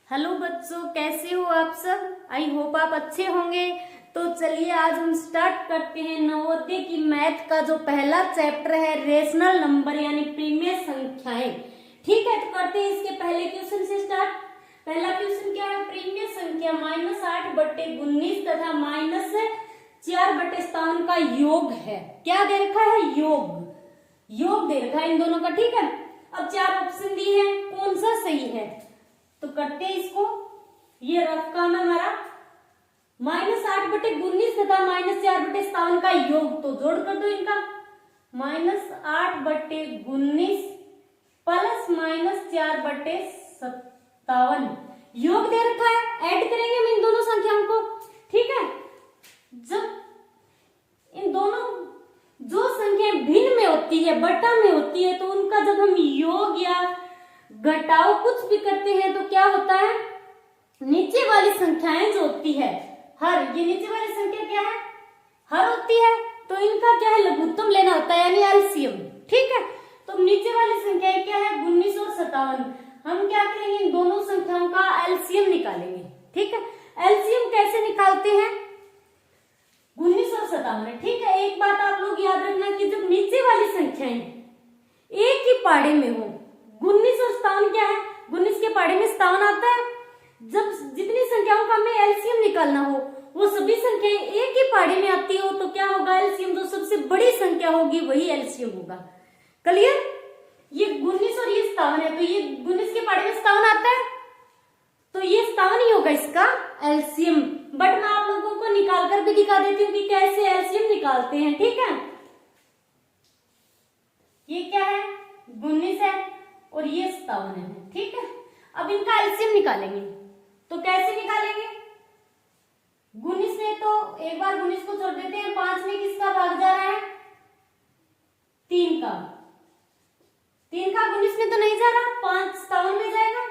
Hello बच्चों, कैसे हो आप सब। आई होप आप अच्छे होंगे। तो चलिए आज हम स्टार्ट करते हैं नवोदय की मैथ का जो पहला चैप्टर है रेशनल नंबर यानी प्रीमिय संख्याएं। ठीक है, तो करते हैं इसके पहले क्वेश्चन से स्टार्ट। पहला क्वेश्चन क्या है, प्रीमिय संख्या -8/19 तथा -4/57 का योग है। क्या दे रखा है, योग दे रखा है इन दोनों का। ठीक है, अब चार ऑप्शन दिए हैं, कौन सा सही है तो करते हैं इसको। ये रफ काम है हमारा, -8/19 तथा -4/57 का योग, तो जोड़ कर दो इनका। -8/19 प्लस -4/57 योग दे रखा है। ऐड करेंगे हम इन दोनों संख्याओं को। ठीक है, जब इन दोनों जो संख्याएं भिन्न में होती है, बटा में होती है, तो उनका जब हम योग या घटाओ कुछ भी करते हैं तो क्या होता है, नीचे वाली संख्याएं जो होती है हर, ये नीचे वाली संख्या क्या है, हर होती है, तो इनका क्या है, लघुत्तम लेना होता है यानी एलसीएम। ठीक है, तो नीचे वाली संख्याएं क्या है, 19 और 57। हम क्या करेंगे, इन दोनों संख्याओं का एलसीएम निकालेंगे। ठीक है, एलसीएम कैसे निकालते हैं, 19 और 57। ठीक है, एक बात आप लोग याद रखना कि जब नीचे वाली संख्याएं एक ही पाड़े में हो, 19 और 57 क्या है, 19 के पाड़े में 57 आता है। जब जितनी संख्याओं का हमें एलसीएम निकालना हो वो सभी संख्याएं एक ही पाड़े में आती हो तो क्या होगा, एलसीएम जो सबसे बड़ी संख्या होगी वही एलसीएम होगा। क्लियर, ये 19 और ये 57 है, तो ये 19 के पाड़े में 57 आता है, तो ये 57 ही होगा इसका एलसीएम। बट मैं आप लोगों को निकाल कर भी दिखा देती हूँ कि कैसे एलसीएम निकालते हैं। ठीक है, ये क्या है, 19 है और ये 57 है। ठीक है, अब इनका एलसीएम निकालेंगे, तो कैसे निकालेंगे, 19 में तो एक बार 19 को छोड़ देते हैं, 5 में किसका भाग जा रहा है, 3 का। 19 में तो नहीं जा रहा, 5 57 में जाएगा।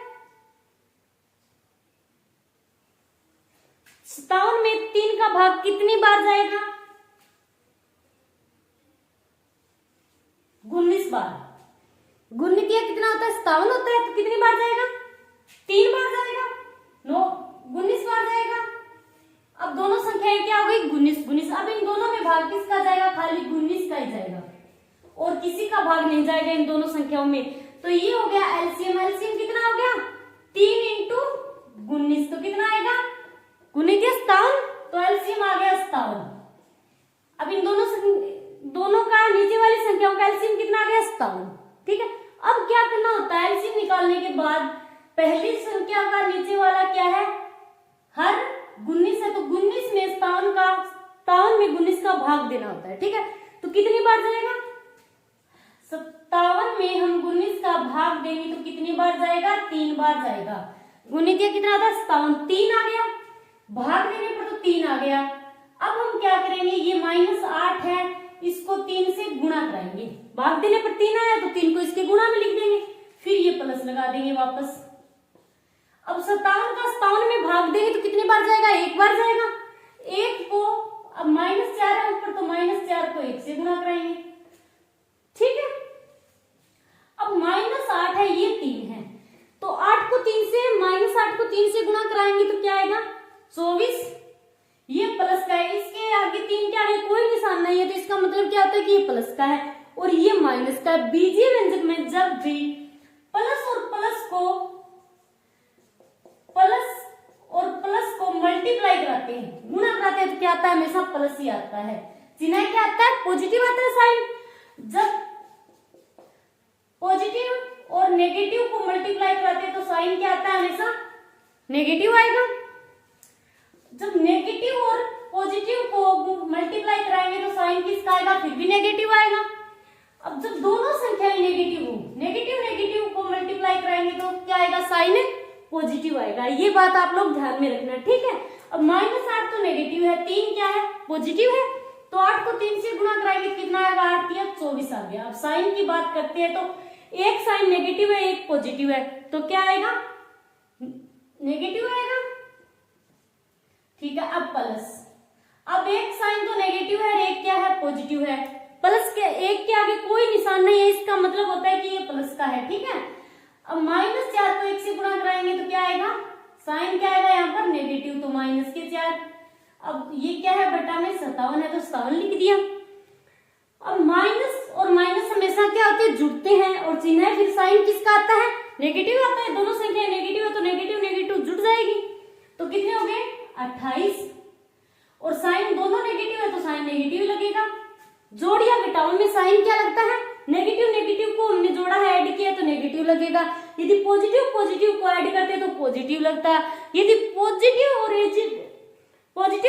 57 में 3 का भाग कितनी बार जाएगा, 19 बार। गुणितिया कितना होता है, 57 होता है, तो कितनी बार जाएगा, 3 बार जाएगा, 19 बार जाएगा। अब दोनों संख्याएं क्या हो गई, 19। अब इन दोनों में भाग किसका जाएगा, खाली 19 का ही जाएगा और किसी का भाग नहीं जाएगा इन दोनों संख्याओं में। तो ये हो गया एलसीएम। एलसीएम कितना हो गया, 3 × 19, तो कितना आएगा, गुणितिया 57, तो एलसीएम आ गया 57। अब इन दोनों का नीचे वाली संख्याओं का एलसीएम कितना आ गया, 57। ठीक है, अब क्या करना होता है, एलसीएम निकालने के बाद पहली संख्या का नीचे वाला क्या है, हर 19 है, तो 19 में 57 में 19 का भाग देना होता है। ठीक है, तो कितनी बार जाएगा, 57 में हम 19 का भाग देंगे तो कितनी बार जाएगा, 3 बार जाएगा। गुणितिया कितना था, 57, 3 आ गया, भाग देने पर तो 3 आ गया। अब हम क्या करेंगे, ये -8 है, इसको 3 से गुणा कराएंगे, भाग देने पर 3 आया तो 3 को इसके गुणा में लिख देंगे, फिर ये प्लस लगा देंगे वापस। अब 57 का 57 में भाग देंगे तो कितनी बार जाएगा, 1 बार जाएगा। 1 को अब -4 है ऊपर, तो -4 को 1 से गुणा कराएंगे। ठीक है, अब -8 है, ये 3 है, तो 8 को 3 से -8 को 3 से गुणा कराएंगे तो क्या आएगा, 24। ये प्लस का है, इसके आगे 3 के आगे कोई निशान नहीं है, तो इसका मतलब क्या होता है कि ये प्लस का है और ये माइनस का है। बीजीय व्यंजक में जब भी प्लस और प्लस को मल्टीप्लाई कराते हैं, गुणा कराते हैं, तो क्या आता है, हमेशा प्लस ही आता है। चिन्ह क्या आता है, पॉजिटिव आता है साइन। जब पॉजिटिव और नेगेटिव को मल्टीप्लाई कराते हैं तो साइन क्या आता है, हमेशा नेगेटिव आएगा। जब नेगेटिव और पॉजिटिव को मल्टीप्लाई कराएंगे तो साइन किसका आएगा, फिर भी नेगेटिव आएगा। अब जब दोनों संख्याएं नेगेटिव हो, नेगेटिव को मल्टीप्लाई कराएंगे तो क्या आएगा, साइन पॉजिटिव आएगा। ये बात आप लोग ध्यान में रखना। ठीक है, अब -8 तो नेगेटिव है, 3 क्या है, पॉजिटिव है, तो 8 को 3 से गुणा कराएंगे तो कितना आएगा, 8 × 24 आ गया। अब साइन की बात करते हैं तो एक साइन नेगेटिव है, एक पॉजिटिव है, तो क्या आएगा, नेगेटिव आएगा। ठीक है, अब प्लस, अब एक साइन तो नेगेटिव है और एक क्या है, पॉजिटिव है। प्लस के एक के आगे कोई निशान नहीं है, इसका मतलब होता है कि ये प्लस का है। ठीक है, अब -4 को 1 से गुणा कराएंगे तो क्या आएगा, साइन क्या आएगा यहाँ पर नेगेटिव, तो माइनस के 4। अब ये क्या है बटा में 57 है तो 57 लिख दिया। अब माइनस और माइनस हमेशा क्या होते हैं, जुड़ते हैं और चिन्ह है, फिर साइन किसका आता है, नेगेटिव आता है। दोनों संख्या नेगेटिव है तो नेगेटिव नेगेटिव जुड़ जाएगी, तो कितने हो गए 28। और साइन दोनों नेगेटिव है तो साइन नेगेटिव लगेगा। जोड़ या घटाओ में साइन क्या लगता है, नेगेटिव। नेगेटिव को हमने जोड़ा है, ऐड किया तो नेगेटिव लगेगा। यदि पॉजिटिव पॉजिटिव को ऐड करते तो पॉजिटिव लगता है। यदि पॉजिटिव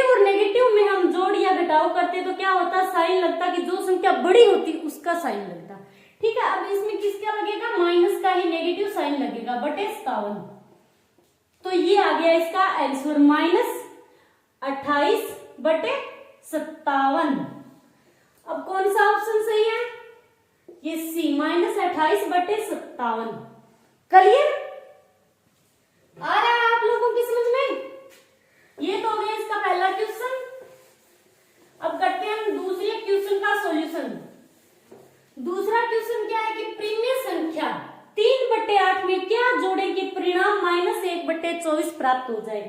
और नेगेटिव में हम जोड़ या घटाव करते तो क्या होता, साइन लगता कि जो संख्या बड़ी होती उसका साइन लगता। ठीक है, अब इसमें किसका लगेगा, माइनस का ही नेगेटिव साइन लगेगा बटे 57। तो ये आ गया इसका आंसर -28 बटे 57। अब कौन सा ऑप्शन सही है, ये सी -28 बटे 57। क्लियर आ रहा है आप लोगों की समझ में। ये तो हो गया इसका पहला क्वेश्चन। अब करते हैं हम दूसरे क्वेश्चन का सॉल्यूशन। दूसरा क्वेश्चन क्या है कि प्रीमिय संख्या 3/8 में क्या जोड़ें कि परिणाम -1/24 प्राप्त हो जाए।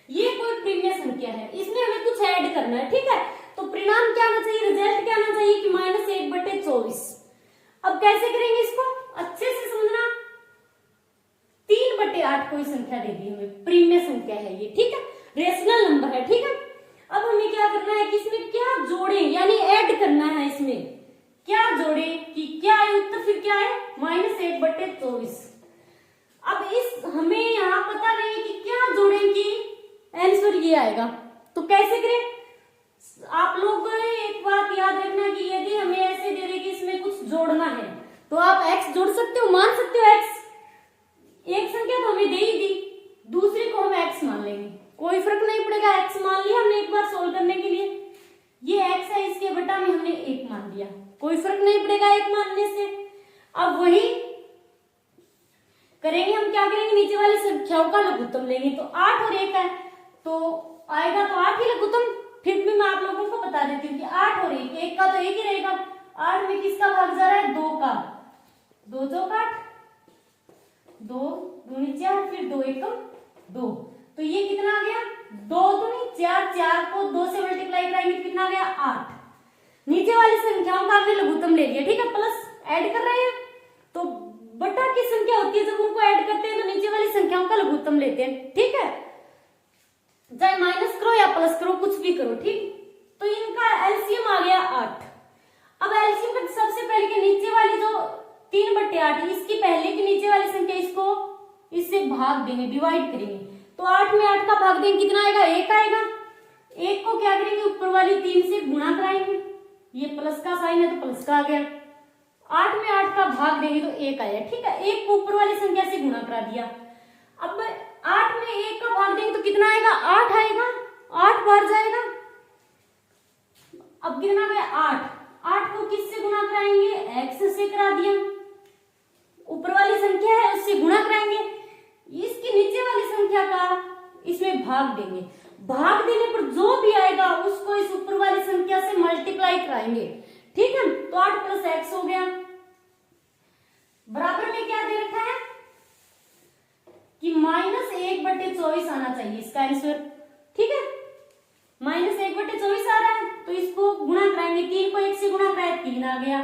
ये कोई प्रीमिय संख्या है, इसमें हमें कुछ ऐड करना है। ठीक है, तो परिणाम क्या आना चाहिए, रिजल्ट क्या आना चाहिए कि -1/24। अब कैसे करेंगे इसको, अच्छे से समझना। 3/8 कोई संख्या दे दी हमें, प्रीमिय संख्या है ये। ठीक है, रेशनल नंबर है। ठीक है, अब हमें क्या करना है कि इसमें क्या जोड़े यानी ऐड करना है। इसमें क्या जोड़े कि क्या है, उत्तर फिर क्या है -1/24। अब इस हमें यहाँ पता नहीं कि क्या जोड़े कि आंसर ये आएगा, तो कैसे करें। आप लोग एक बात याद रखना कि यदि हमें ऐसे दे रहे कि इसमें कुछ जोड़ना है तो आप x जोड़ सकते हो, मान सकते हो x। एक संख्या तो हमें दे ही दी, दूसरे को हम x मान लेंगे, कोई फर्क नहीं पड़ेगा। x मान लिया हमने एक बार सोल्व करने के लिए, ये x है, इसके बटा में हमने 1 मान दिया, कोई फर्क नहीं पड़ेगा 1 मानने से। अब वही करेंगे हम, क्या करेंगे, नीचे वाली संख्याओं का लघुत्तम लेंगे। तो 8 और 1 है तो आएगा तो 8 ही लघुत्तम। फिर भी मैं आप लोगों को बता देती हूँ कि 8 और 1 का तो 1 ही रहेगा। 8 में किसका भाग जा रहा है, 2 का, 2 चौक 8, 2 दूनी 4, फिर 2 एकम 2, तो ये कितना आ गया 2 दूनी 4, 4 को 2 से मल्टीप्लाई कराएंगे तो कितना आ गया 8। नीचे वाली संख्याओं का हमने लघुत्तम ले लिया। ठीक है, प्लस ऐड कर रहे हैं तो बटा की संख्या होती है, जब उनको ऐड करते हैं तो नीचे वाली संख्याओं का लघुत्तम लेते हैं। ठीक है, चाहे माइनस करो या प्लस करो, कुछ भी करो। ठीक, तो इनका एलसीएम आ गया 8। अब एलसीएम में सबसे पहले के नीचे वाली जो 3/8 इसकी पहले की नीचे वाली संख्या, इसको इससे भाग देंगे, डिवाइड करेंगे। तो 8 में 8 का भाग देंगे, कितना आएगा 1 आएगा। 1 को क्या करेंगे, ऊपर वाली 3 से गुणा कराएंगे, ये प्लस का साइन है तो प्लस का आ गया। 8 में 8 का भाग देंगे तो 1 आया। ठीक है, 1 को ऊपर वाली संख्या से गुणा करा दिया। अब 8 में 1 का भाग देंगे तो कितना आएगा 8 आएगा, 8 बार जाएगा। अब कितना गया 8, 8 को किससे गुणा कराएंगे, x से करा दिया, ऊपर वाली संख्या है उससे गुणा कराएंगे, इसकी नीचे वाली संख्या का इसमें भाग देंगे। भाग देने पर जो भी आएगा उसको इस ऊपर वाली संख्या से मल्टीप्लाई कराएंगे। ठीक है, तो 8 + x हो गया। बराबर में क्या दे रखा है कि -1/24 आना चाहिए इसका आंसर। ठीक है, -1/24 आ रहा है तो इसको गुणा कराएंगे, 3 को 1 से गुणा कराए 3 आ गया,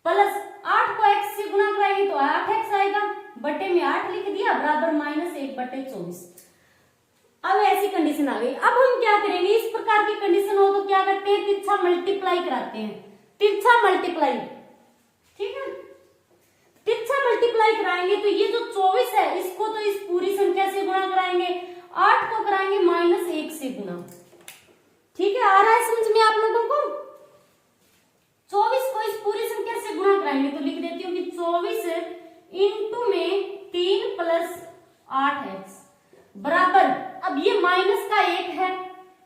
प्लस 8 को x से गुणा कराएंगे तो 8x आएगा, बटे में 8 लिख दिया, बराबर -1/24। अब ऐसी कंडीशन आ गई। अब हम क्या करेंगे, इस प्रकार की कंडीशन हो तो क्या करते हैं, तिरछा मल्टीप्लाई कराते हैं, तिरछा मल्टीप्लाई। ठीक है, तिरछा मल्टीप्लाई कराएंगे तो ये जो 24 है इसको तो इस पूरी संख्या से गुणा कराएंगे, 8 को कराएंगे -1 से गुणा। ठीक है, आ रहा है समझ में आप लोगों को। 24 को इस पूरी संख्या से गुणा कराएंगे तो लिख देती हूँ कि 24 इंटू में 3 + 8x बराबर, अब ये माइनस का 1 है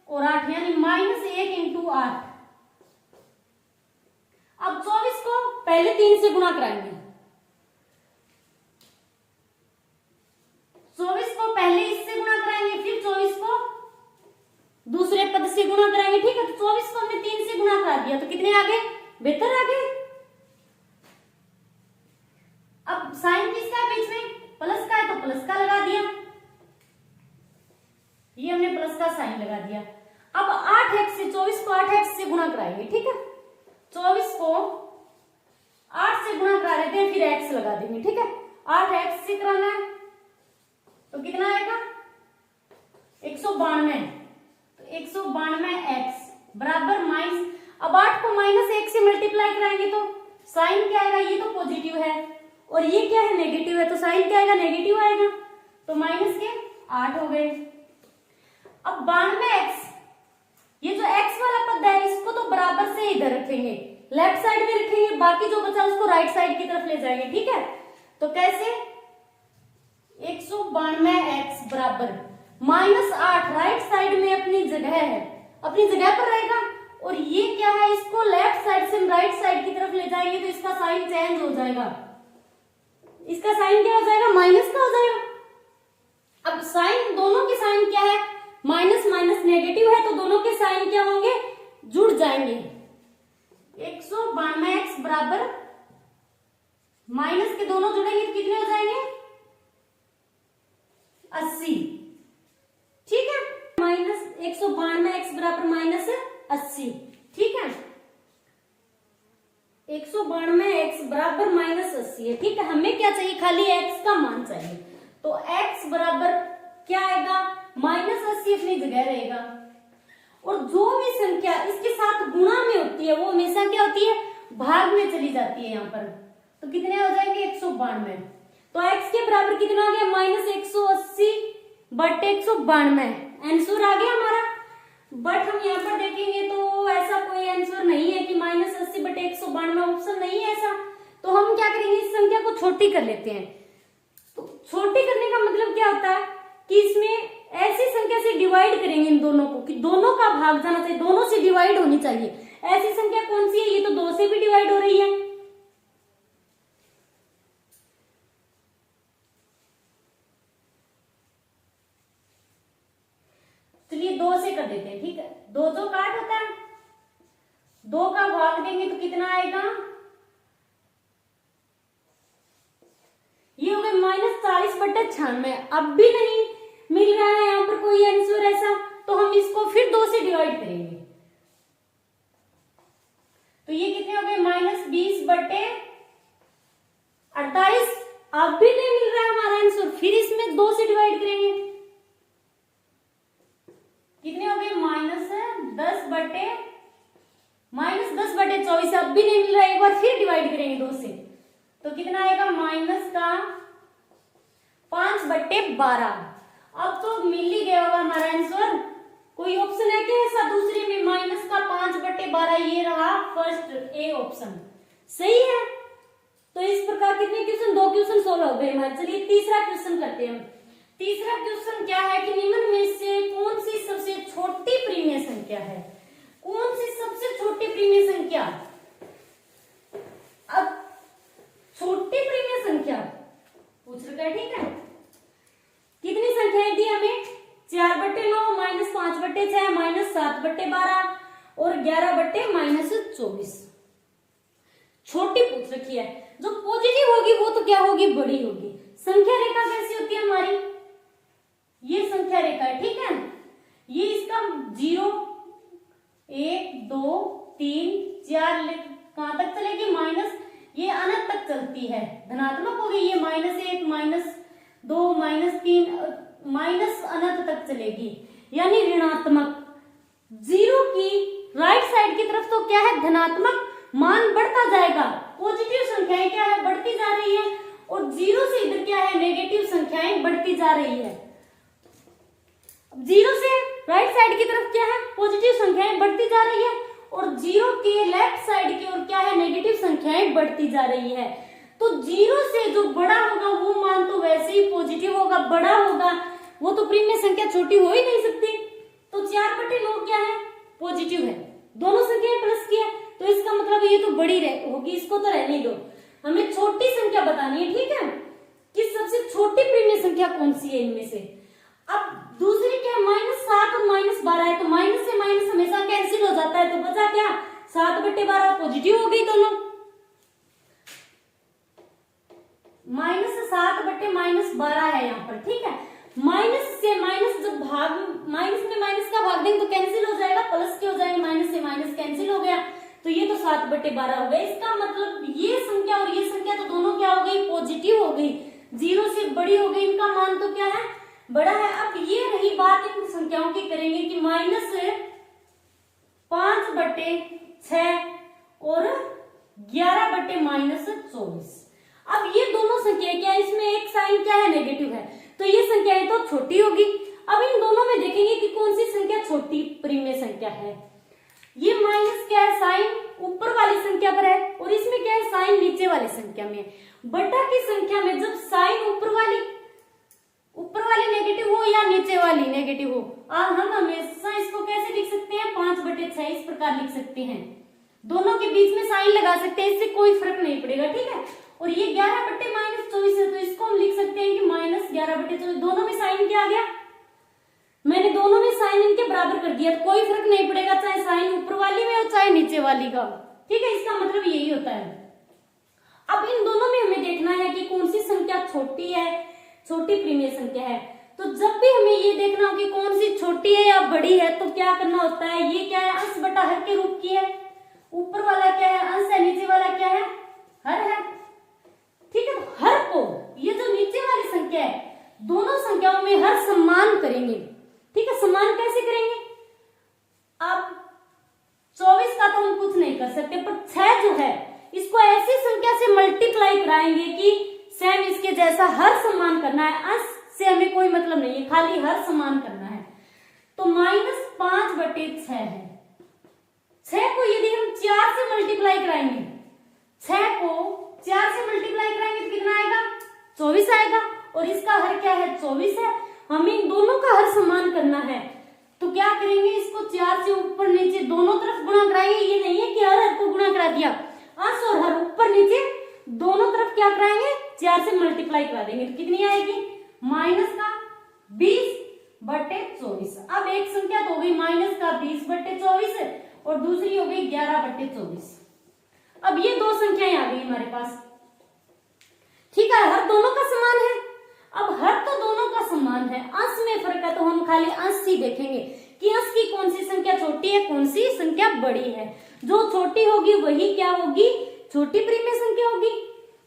और 8 यानी -1 इंटू 8। अब 24 को पहले 3 से गुणा कराएंगे, 24 को पहले इससे गुणा कराएंगे, फिर 24 को दूसरे पद से गुणा कराएंगे। ठीक है, तो 24 को हमने 3 से गुणा करा दिया तो कितने आ गए, 72 आ गए। अब साइन किसका है बीच में, प्लस का है तो प्लस का लगा दिया। लगा दिया। अब 8x से 24 को 8x से गुणा कराएंगे, ठीक है। 24 को 8 से गुणा करा देते हैं, फिर x लगा देंगे, ठीक है। 8x से कराना है तो कितना आएगा 192। तो 192x बराबर माइनस, अब 8 को माइनस 1 से मल्टीप्लाई कराएंगे तो साइन क्या आएगा, ये तो पॉजिटिव है और ये क्या है नेगेटिव है, तो साइन क्या आएगा नेगेटिव आएगा, तो माइनस के 8 हो गए। अब 92x, ये जो x वाला पद है इसको तो बराबर से इधर रखेंगे, लेफ्ट साइड में रखेंगे, बाकी जो बचा उसको राइट साइड की तरफ ले जाएंगे, ठीक है। तो कैसे 192x बराबर -8 राइट साइड में अपनी जगह है, अपनी जगह पर रहेगा, और ये क्या है इसको लेफ्ट साइड से राइट साइड की तरफ ले जाएंगे तो इसका साइन चेंज हो जाएगा, इसका साइन क्या हो जाएगा माइनस का हो जाएगा। अब साइन, दोनों के साइन क्या है माइनस माइनस नेगेटिव है, तो दोनों के साइन क्या होंगे जुड़ जाएंगे। 192x बराबर माइनस के दोनों जुड़ेंगे तो कितने हो जाएंगे 80, ठीक है। माइनस 192x बराबर -80, ठीक है। 192x बराबर -80 है, ठीक है। हमें क्या चाहिए, खाली x का मान चाहिए, तो x बराबर क्या आएगा -80 अपनी जगह रहेगा, और जो भी संख्या इसके साथ गुणा में होती है वो हमेशा क्या होती है भाग में चली जाती है यहाँ पर, तो कितने हो जाएंगे 192। तो x के बराबर कितना आ गया -180 बटे 192, आंसर आ गया हमारा। बट हम यहाँ पर देखेंगे तो ऐसा कोई आंसर नहीं है कि -80 बटे 192, ऑप्शन नहीं है ऐसा। तो हम क्या करेंगे, इस संख्या को छोटी कर लेते हैं। तो छोटी करने का मतलब क्या होता है कि इसमें ऐसी संख्या से डिवाइड करेंगे इन दोनों को कि दोनों का भाग जाना चाहिए, दोनों से डिवाइड होनी चाहिए। ऐसी संख्या कौन सी है, ये तो 2 से भी डिवाइड हो रही है, चलिए 2 से कर देते हैं, ठीक है। 2 जो काट होता है, 2 का भाग देंगे तो कितना आएगा, ये हो गए -40 बटे 96। अब भी नहीं मिल रहा है यहाँ पर कोई आंसर ऐसा, तो हम इसको फिर 2 से डिवाइड करेंगे, तो ये कितने हो गए -20 बटे 48। अब भी नहीं मिल रहा है हमारा आंसर, फिर इसमें 2 से डिवाइड करेंगे, कितने हो गए -10 बटे -24। अब भी नहीं मिल रहा है, एक बार फिर डिवाइड करेंगे 2 से, तो कितना आएगा -5 बटे 12। अब तो मिल ही गया होगा हमारा आंसर। कोई ऑप्शन है क्या ऐसा दूसरे में -5 बटे 12, ये रहा फर्स्ट ए ऑप्शन, सही है। तो इस प्रकार कितने क्वेश्चन, 2 क्वेश्चन सोल्व हो गए हमारे। चलिए तीसरा क्वेश्चन करते हैं। तीसरा क्वेश्चन क्या है कि निम्न में से कौन सी सबसे छोटी प्रीमिय संख्या है, कौन सी सबसे छोटी प्रीमिय संख्या। अब छोटी प्रीमिय संख्या पूछ रखा है, ठीक है। कितनी संख्याएं दी हमें, 4 बटे 9 -5 बटे 6 -7 बटे 12 और 11 बटे -24। छोटी पूछ रखी है, जो पॉजिटिव होगी वो तो क्या होगी बड़ी होगी। संख्या रेखा कैसी होती है हमारी, ये संख्या रेखा है, ठीक है। ये इसका 0 1 2 3 4 कहां तक चलेगी माइनस, ये अनंत तक चलती है, धनात्मक होगी। ये -1 -2 -3 माइनस अनंत तक चलेगी, यानी ऋणात्मक। 0 की राइट साइड की तरफ तो क्या है धनात्मक मान बढ़ता जाएगा, पॉजिटिव संख्याएं क्या है बढ़ती जा रही है, और 0 से इधर क्या है नेगेटिव संख्याएं बढ़ती जा रही है। 0 से राइट साइड की तरफ क्या है पॉजिटिव संख्याएं बढ़ती जा रही है, और 0 के लेफ्ट साइड की ओर क्या है नेगेटिव संख्याएं बढ़ती जा रही है। तो 0 से जो बड़ा होगा वो मान तो वैसे ही पॉजिटिव होगा, बड़ा होगा, वो तो प्रीमिय संख्या छोटी हो ही नहीं सकती। तो 4 बटे 9 क्या है पॉजिटिव है, दोनों संख्याएं प्लस की है, तो इसका मतलब ये तो बड़ी होगी, इसको तो रहने दो। हमें छोटी संख्या बतानी है, ठीक है, कि सबसे छोटी प्रीमिय संख्या कौन सी है इनमें से। अब दूसरी क्या -7 और -12 है, तो माइनस से माइनस हमेशा कैंसिल हो जाता है, तो बचा क्या 7 बटे 12 पॉजिटिव हो गई दोनों। -7 बटे -12 है यहाँ पर, ठीक है। माइनस से माइनस जब भाग माइनस में माइनस का भाग देंगे तो कैंसिल हो जाएगा, प्लस के हो जाएंगे, माइनस से माइनस कैंसिल हो गया, तो ये तो 7/12 हो गया। इसका मतलब ये संख्या और ये संख्या तो दोनों क्या हो गई, पॉजिटिव हो गई, 0 से बड़ी हो गई, इनका मान तो क्या है, बड़ा है। अब ये रही बात इन संख्याओं की करेंगे कि -5/6 और 11/-24। अब ये दोनों संख्या क्या है, इसमें एक साइन क्या है, नेगेटिव है, तो ये संख्याएं तो छोटी होगी। अब इन दोनों में देखेंगे कि कौन सी संख्या छोटी परिमेय संख्या है। ये माइनस क्या है, साइन ऊपर वाली संख्या पर है, और इसमें क्या है, साइन नीचे वाली संख्या में। बटा की संख्या में जब साइन ऊपर वाली नेगेटिव हो या नीचे वाली नेगेटिव हो, हम हमेशा इसको कैसे लिख सकते हैं, 5/6 इस प्रकार लिख सकते हैं। दोनों के बीच में साइन लगा सकते हैं, इससे कोई फर्क नहीं पड़ेगा, ठीक है। और ये 11/-24 है, तो इसको हम लिख सकते हैं कि -11/24। दोनों में साइन क्या आ गया, मैंने दोनों में साइन इनके बराबर कर दिया, तो कोई फर्क नहीं पड़ेगा, चाहे साइन ऊपर वाली में हो चाहे नीचे वाली का, ठीक है। इसका मतलब यही होता है। अब इन दोनों में हमें देखना है कि कौन सी संख्या छोटी है, छोटी परिमेय संख्या है। तो जब भी हमें ये देखना हो कि कौन सी छोटी है या बड़ी है, तो क्या करना होता है, ये क्या है, अंश बटा हर के रूप की है, ऊपर वाला क्या है, अंश है, नीचे वाला क्या है, हर है, ठीक है। तो हर को, ये जो नीचे वाली संख्या है, दोनों संख्याओं में हर समान करेंगे, ठीक है। समान कैसे करेंगे, अब 24 का तो हम कुछ नहीं कर सकते, पर 6 जो है इसको ऐसी संख्या से मल्टीप्लाई कराएंगे कि सेम इसके जैसा हर समान करना है, अंश से हमें कोई मतलब नहीं है, खाली हर समान करना है। तो -5/6 है। 6 को यदि हम 4 से मल्टीप्लाई कराएंगे, 6 को 4 से मल्टीप्लाई कराएंगे तो कितना आएगा, 24 आएगा, और इसका हर क्या है, 24 है। हमें इन दोनों का हर समान करना है, तो क्या करेंगे, इसको 4 से ऊपर नीचे दोनों तरफ गुणा कराएंगे। ये नहीं है कि हर को गुणा करा दिया, अंश और हर ऊपर नीचे दोनों तरफ क्या कराएंगे, 4 से मल्टीप्लाई करा देंगे, तो कितनी आएगी, -20/24। अब एक संख्या तो हो गई -20/24 और दूसरी हो गई 11/24। अब ये दो संख्याएं आ गई हमारे पास, ठीक है। हर दोनों का समान है। अब हर तो दोनों का समान है, अंश में फर्क है, तो हम खाली अंश ही देखेंगे कि अंश की कौन सी संख्या छोटी है, कौन सी संख्या बड़ी है। जो छोटी होगी वही क्या होगी, छोटी परिमेय संख्या होगी।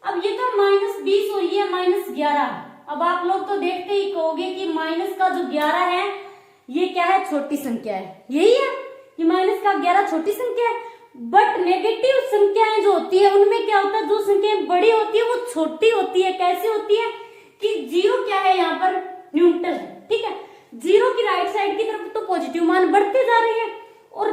अब ये तो -20 और ये -11। अब आप लोग तो देखते ही कहोगे कि माइनस का जो 11 है ये क्या है, छोटी संख्या है, यही है, ये -11 छोटी संख्या है। बट नेगेटिव संख्याएं जो होती है उनमें क्या होता है, जो संख्याएं बड़ी होती है वो छोटी होती है। कैसे होती है कि 0 क्या है, यहाँ पर न्यूट्रल है, ठीक है। 0 की राइट साइड की तरफ तो पॉजिटिव मान बढ़ते जा रहे हैं, और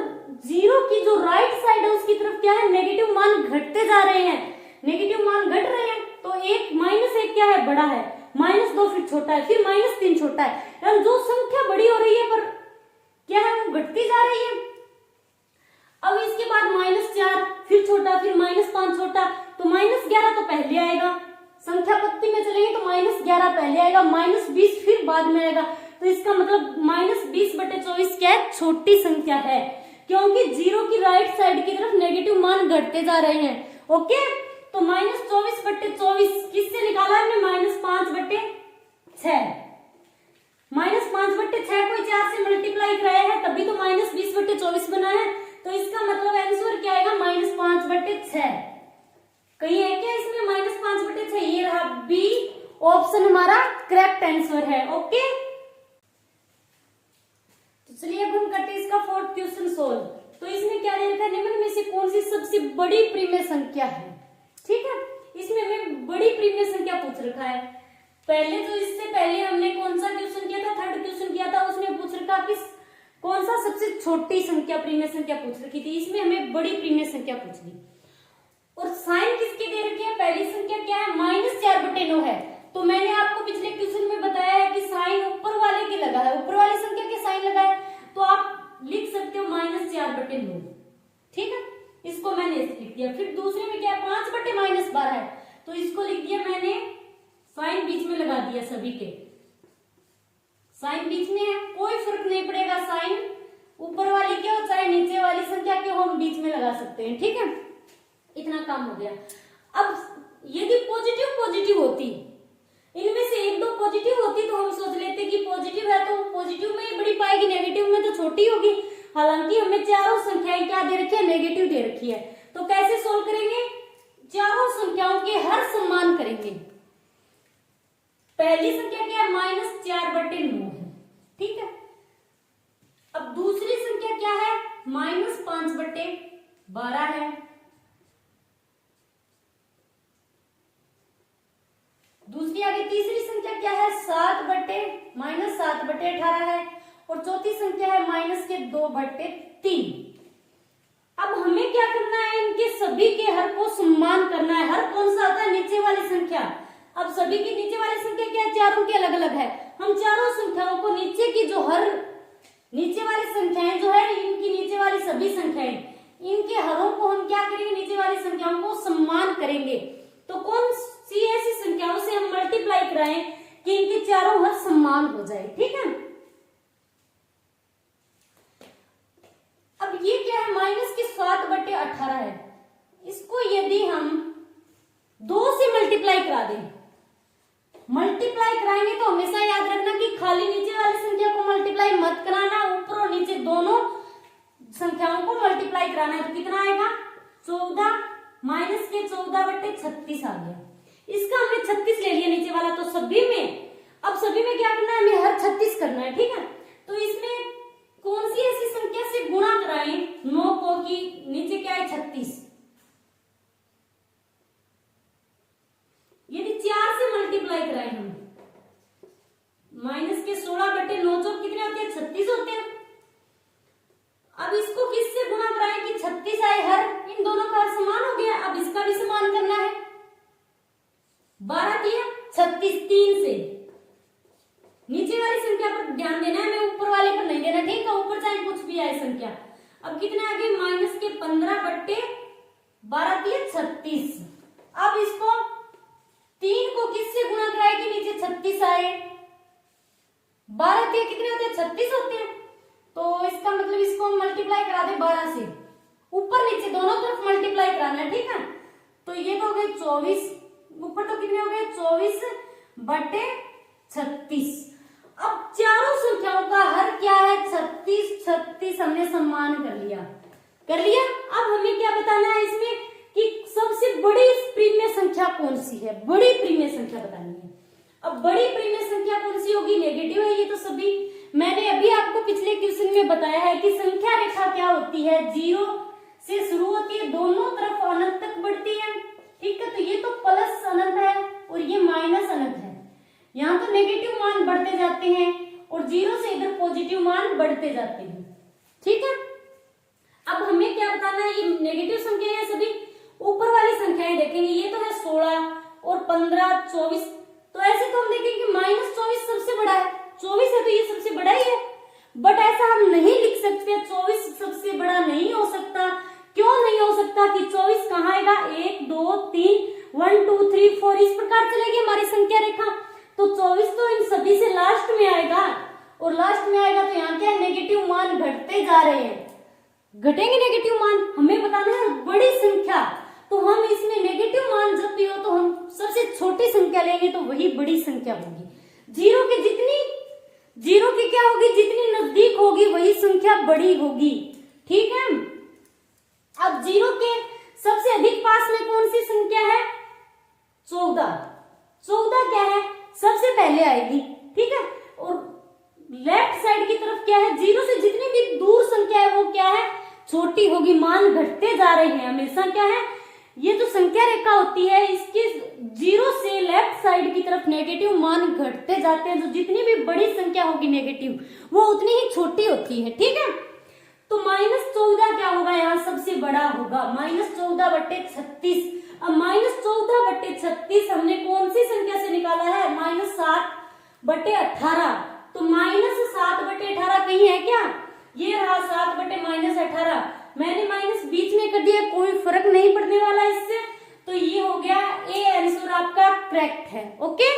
0 की जो राइट साइड है उसकी तरफ क्या है, नेगेटिव मान घटते जा रहे हैं, नेगेटिव मान घट रहे हैं। तो एक -1 क्या है, बड़ा है, -2 फिर छोटा है, फिर -3 छोटा है, यानी जो संख्या बड़ी हो रही है पर क्या है, वो घटती जा रही है। अब इसके बाद -4 फिर छोटा, फिर -5 छोटा, तो -11 तो पहले आएगा, संख्या पत्ती में चलेंगे तो -11 पहले आएगा, -20 फिर बाद में आएगा। तो इसका मतलब -20/24 क्या है, छोटी संख्या है, क्योंकि 0 की राइट साइड की तरफ नेगेटिव मान घटते जा रहे हैं। ओके, तो -24/24 किससे निकाला हमने, -5/6। -5/6 को 4 से मल्टीप्लाई कराया है, तभी तो -20/24 बना है। तो इसका मतलब आंसर क्या आएगा, -5/6। कहीं है क्या इसमें -5/6, ये रहा बी ऑप्शन हमारा करेक्ट आंसर है। ओके, तो चलिए अब हम करते हैं इसका 4th क्वेश्चन सोल्व। तो इसमें क्या दे रखा है, निम्न में से कौन सी सबसे बड़ी परिमेय संख्या है, ठीक है। इसमें हमें बड़ी परिमेय संख्या पूछ रखा है। पहले जो इससे पहले हमने कौन सा क्वेश्चन किया था, 3rd क्वेश्चन किया था, उसमें पूछ रखा कि कौन सा सबसे छोटी संख्या परिमेय संख्या पूछ रखी थी। इसमें हमें बड़ी परिमेय संख्या पूछ ली, और साइन किसके दे रखे हैं, पहली संख्या क्या है, -4/9 है। तो मैंने आपको पिछले क्वेश्चन में बताया है कि साइन ऊपर वाले के लगा है, ऊपर वाली संख्या के साइन लगा है, तो आप लिख सकते हो -4/9, ठीक है। इसको मैंने लिख दिया। फिर दूसरे में क्या है, 5/-12 है, तो इसको लिख दिया मैंने, साइन बीच में लगा दिया, सभी के साइन बीच में है, कोई फर्क नहीं पड़ेगा, साइन ऊपर वाली के हो चाहे नीचे वाली संख्या के हो, हम बीच में लगा सकते हैं, ठीक है। इतना काम हो गया। अब यदि पॉजिटिव होती, इनमें से 1-2 पॉजिटिव होती तो हम सोच लेते कि पॉजिटिव है तो पॉजिटिव में ही बड़ी पाएगी, नेगेटिव में तो छोटी होगी। हालांकि हमें चारों संख्याएं क्या दे रखी है, नेगेटिव दे रखी है। तो कैसे सोल्व करेंगे, चारों संख्याओं के हर सम्मान करेंगे। पहली संख्या क्या है, -4/9 है, ठीक है। अब दूसरी संख्या क्या है, -5/12 है। दूसरी आगे तीसरी संख्या क्या है, -7/18 है। और चौथी संख्या है -2/3। अब हमें क्या करना है, इनके सभी के हर को सम्मान करना है। हर कौन सा आता है, नीचे वाली संख्या। अब सभी की नीचे वाली संख्या क्या है, चारों की अलग अलग है। हम चारों संख्याओं को नीचे की जो हर नीचे वाली संख्याएं जो है, इनकी नीचे वाली सभी संख्याएं, इनके हरों को हम क्या करेंगे, नीचे वाली संख्याओं को सम्मान करेंगे। तो कौन सी ऐसी संख्याओं से हम मल्टीप्लाई कराएं कि इनके चारों हर सम्मान हो जाए, ठीक है। अब ये क्या है, -7/18 है। इसको यदि हम 2 से मल्टीप्लाई करा दें, मल्टीप्लाई कराएंगे तो हमेशा याद रखना कि खाली नीचे वाली संख्या को मल्टीप्लाई मत कराना, ऊपर और नीचे दोनों संख्याओं को मल्टीप्लाई कराना है। तो कितना आएगा, 14 -14/36 आ गया। इसका हमने 36 ले लिया नीचे वाला, तो सभी में, अब सभी में क्या करना है, हमें हर 36 करना है, ठीक है। तो इसमें कौन सी ऐसी संख्या से गुणा कराएं 9 को कि नीचे क्या है, 36। यदि 4 से मल्टीप्लाई कराएं हम, -16/9 जो कितने होते हैं, 36 होते हैं। अब इसको किससे गुणा कराएं कि 36 आए, हर इन दोनों का समान हो गया। अब इसका भी समान करना है, 12 दिया 36, 3 से। नीचे वाली संख्या पर ध्यान देना है, हमें ऊपर वाले पर नहीं देना, ठीक है। ऊपर चाहे कुछ भी आए संख्या। अब कितने आगे, -15/12 दिए 36। अब इसको 3 को किससे गुणा कराए कि नीचे 36 आए, 12 दिए कितने होते हैं, 36 होते हैं। तो इसका मतलब इसको हम मल्टीप्लाई करा दें 12 से, ऊपर नीचे दोनों तरफ मल्टीप्लाई कराना है, ठीक है। तो ये तो हो गए 24, ऊपर तो कितने हो गए, 24/36। अब चारों संख्याओं का हर क्या है, 36, 36 हमने सम्मान कर लिया। अब हमें क्या बताना है इसमें कि सबसे बड़ी प्रीमिय संख्या कौन सी है, बड़ी प्रीमिय संख्या बतानी है। अब बड़ी प्रीमिय संख्या कौन सी होगी, नेगेटिव है ये तो सभी। मैंने अभी आपको पिछले क्वेश्चन में बताया है कि संख्या रेखा क्या होती है, 0 से शुरू होती है, दोनों तरफ अनंत तक बढ़ती है, ठीक है। तो ये तो प्लस अनंत है और ये माइनस अनंत है। यहाँ तो नेगेटिव मान बढ़ते जाते हैं और 0 से इधर पॉजिटिव मान बढ़ते जाते हैं, ठीक है। अब हमें क्या बताना है, ये नेगेटिव संख्या है सभी। ऊपर वाली संख्याएं देखेंगे, ये तो है 16 और 15, 24। तो ऐसे तो हम देखेंगे -24 सबसे बड़ा है, 24 है तो ये सबसे बड़ा ही है। बट ऐसा हम नहीं लिख सकते, 24 सबसे बड़ा नहीं हो सकता। क्यों नहीं हो सकता कि 24 कहाँ आएगा, 1 2 3 1 2 3 4 इस प्रकार चलेगी हमारी संख्या रेखा। तो 24 तो इन सभी से लास्ट में आएगा, और लास्ट में आएगा तो यहाँ क्या, नेगेटिव मान घटते जा रहे हैं, घटेंगे नेगेटिव मान। हमें बताना है बड़ी संख्या, तो हम इसमें नेगेटिव मान जब भी हो तो हम सबसे छोटी संख्या लेंगे तो वही बड़ी संख्या होगी। 0 की क्या होगी, जितनी नजदीक होगी वही संख्या बड़ी होगी, ठीक है। अब 0 के सबसे अधिक पास में कौन सी संख्या है, 14। 14 क्या है, सबसे पहले आएगी, ठीक है। और लेफ्ट साइड की तरफ क्या है, 0 से जितनी भी दूर संख्या है वो क्या है, छोटी होगी, मान घटते जा रहे हैं हमेशा। क्या है, ये जो संख्या रेखा होती है इसके 0 से लेफ्ट साइड की तरफ नेगेटिव मान घटते जाते हैं। जो जितनी भी बड़ी संख्या होगी नेगेटिव, वो उतनी ही छोटी होती है, ठीक है। तो -14 क्या होगा, यहाँ सबसे बड़ा होगा, -14/36। अब -14/36 हमने कौन सी संख्या से निकाला है, -7/18। तो -7/18 कहीं है क्या, ये रहा 7/-18। मैंने माइनस बीच में कर दिया, कोई फर्क नहीं पड़ने वाला इससे। तो ये हो गया ए आंसर आपका करेक्ट है, ओके।